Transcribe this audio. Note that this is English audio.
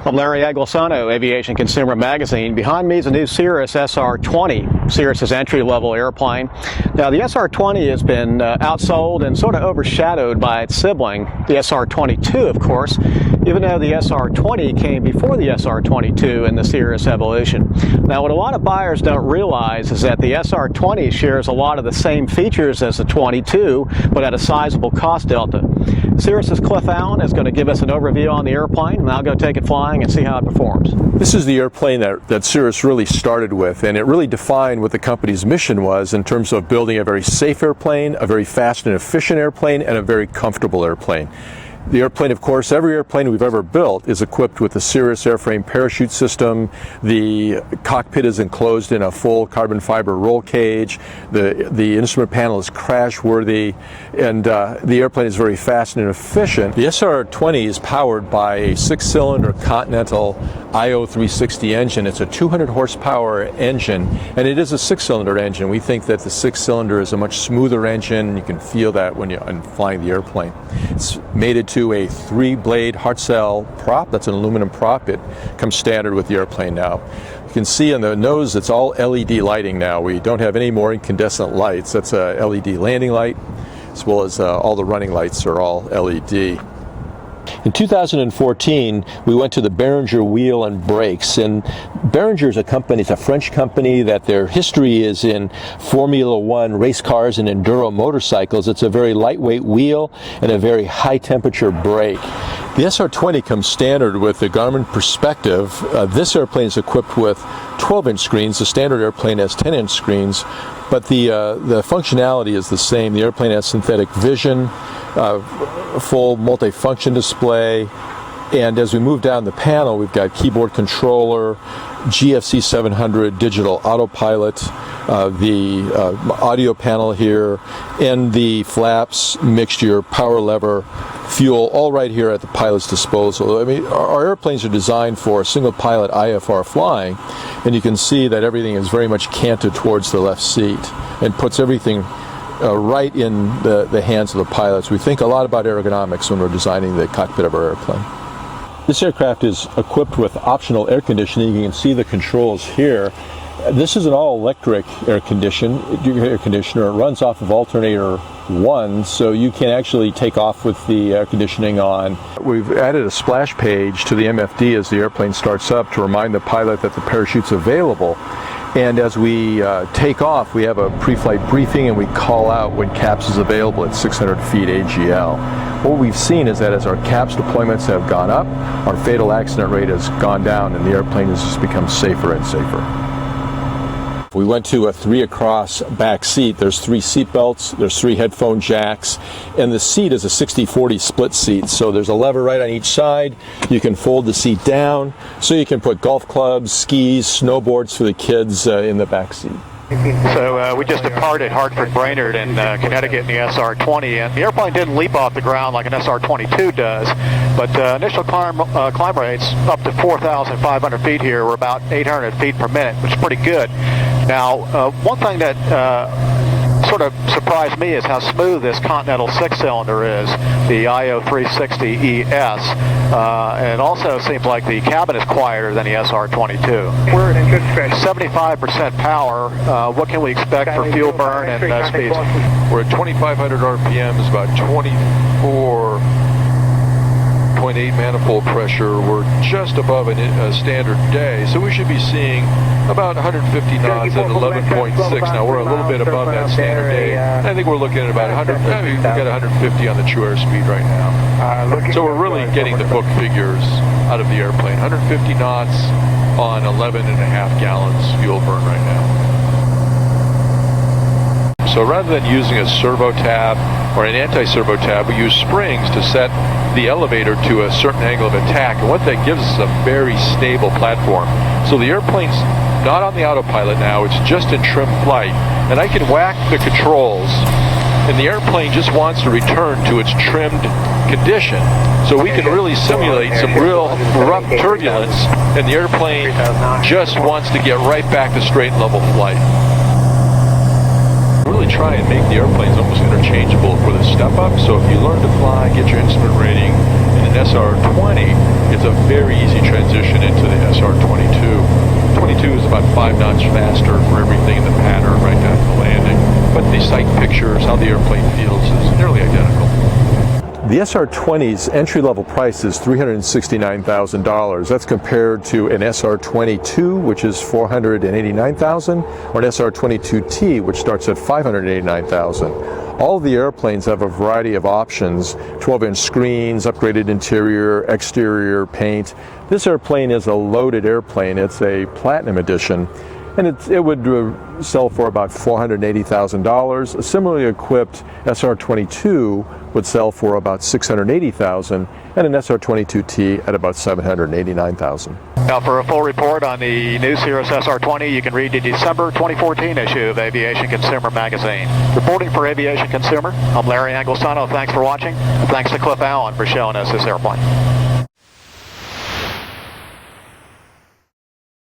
I'm Larry Anglisano, Aviation Consumer magazine. Behind me is a new Cirrus SR20, Cirrus's entry-level airplane. Now, the SR20 has been outsold and sort of overshadowed by its sibling, the SR22, of course, even though the SR20 came before the SR22 in the Cirrus evolution. Now, what a lot of buyers don't realize is that the SR20 shares a lot of the same features as the 22, but at a sizable cost delta. Cirrus's Cliff Allen is going to give us an overview on the airplane, and I'll go take it flying and see how it performs. This is the airplane that Cirrus really started with, and it really defined what the company's mission was in terms of building a very safe airplane, a very fast and efficient airplane, and a very comfortable airplane. The airplane, of course, every airplane we've ever built is equipped with the Cirrus airframe parachute system. The cockpit is enclosed in a full carbon fiber roll cage. The instrument panel is crash worthy, and the airplane is very fast and efficient. The SR20 is powered by a 6-cylinder Continental IO360 engine. It's a 200 horsepower engine, and it is a 6-cylinder engine. We think that the 6-cylinder is a much smoother engine. You can feel that when you're flying the airplane. It's mated to a 3-blade Hartzell prop. That's an aluminum prop. It comes standard with the airplane now. You can see on the nose it's all LED lighting now. We don't have any more incandescent lights. That's a LED landing light, as well as all the running lights are all LED. In 2014, we went to the Behringer Wheel and Brakes, and Behringer is a French company that their history is in Formula One race cars and enduro motorcycles. It's a very lightweight wheel and a very high temperature brake. The SR20 comes standard with the Garmin Perspective. This airplane is equipped with 12-inch screens. The standard airplane has 10-inch screens, but the functionality is the same. The airplane has synthetic vision, full multi-function display, and as we move down the panel, we've got keyboard controller, GFC 700 digital autopilot, the audio panel here, and the flaps, mixture, power lever, fuel, all right here at the pilot's disposal. I mean, our airplanes are designed for single pilot IFR flying, and you can see that everything is very much canted towards the left seat and puts everything right in the hands of the pilots. We think a lot about ergonomics when we're designing the cockpit of our airplane. This aircraft is equipped with optional air conditioning. You can see the controls here. This is an all-electric air conditioner. It runs off of alternator 1, so you can actually take off with the air conditioning on. We've added a splash page to the MFD as the airplane starts up to remind the pilot that the parachute's available. And as we take off, we have a pre-flight briefing and we call out when CAPS is available at 600 feet AGL. What we've seen is that as our CAPS deployments have gone up, our fatal accident rate has gone down and the airplane has just become safer and safer. We went to a 3-across back seat. There's 3 seat belts, there's 3 headphone jacks, and the seat is a 60-40 split seat. So there's a lever right on each side. You can fold the seat down, so you can put golf clubs, skis, snowboards for the kids in the back seat. So we just departed Hartford Brainerd in Connecticut in the SR20, and the airplane didn't leap off the ground like an SR22 does, but initial climb rates up to 4,500 feet here were about 800 feet per minute, which is pretty good. Now, one thing that sort of surprised me is how smooth this Continental 6-cylinder is, the IO360ES, and it also seems like the cabin is quieter than the SR22. We're in good stretch. 75% power. What can we expect for fuel burn and speeds? We're at 2,500 RPMs, about 24.8 manifold pressure. We're just above a standard day, so we should be seeing about 150 knots at 11.6. Now we're a little bit above that standard day. I think we're looking at about 100. We've got 150 on the true airspeed right now. So we're really getting the book figures out of the airplane. 150 knots on 11.5 gallons fuel burn right now. So rather than using a servo tab or an anti-servo tab, we use springs to set the elevator to a certain angle of attack, and what that gives us is a very stable platform. So the airplane's not on the autopilot now, it's just in trim flight, and I can whack the controls, and the airplane just wants to return to its trimmed condition. So we can really simulate some real rough turbulence, and the airplane just wants to get right back to straight and level flight. Really try and make the airplanes almost interchangeable for the step up. So if you learn to fly, get your instrument rating in an SR20, it's a very easy transition into the SR22. 22 is about 5 knots faster for everything in the pattern right down to the landing. But the sight pictures, how the airplane feels, is nearly identical. The SR20's entry-level price is $369,000. That's compared to an SR22, which is $489,000, or an SR22T, which starts at $589,000. All of the airplanes have a variety of options: 12-inch screens, upgraded interior, exterior paint. This airplane is a loaded airplane. It's a Platinum Edition, and it would sell for about $480,000. A similarly equipped SR22 would sell for about $680,000, and an SR22T at about $789,000. Now, for a full report on the new Cirrus SR20, you can read the December 2014 issue of Aviation Consumer magazine. Reporting for Aviation Consumer, I'm Larry Anglisano. Thanks for watching, and thanks to Cliff Allen for showing us this airplane.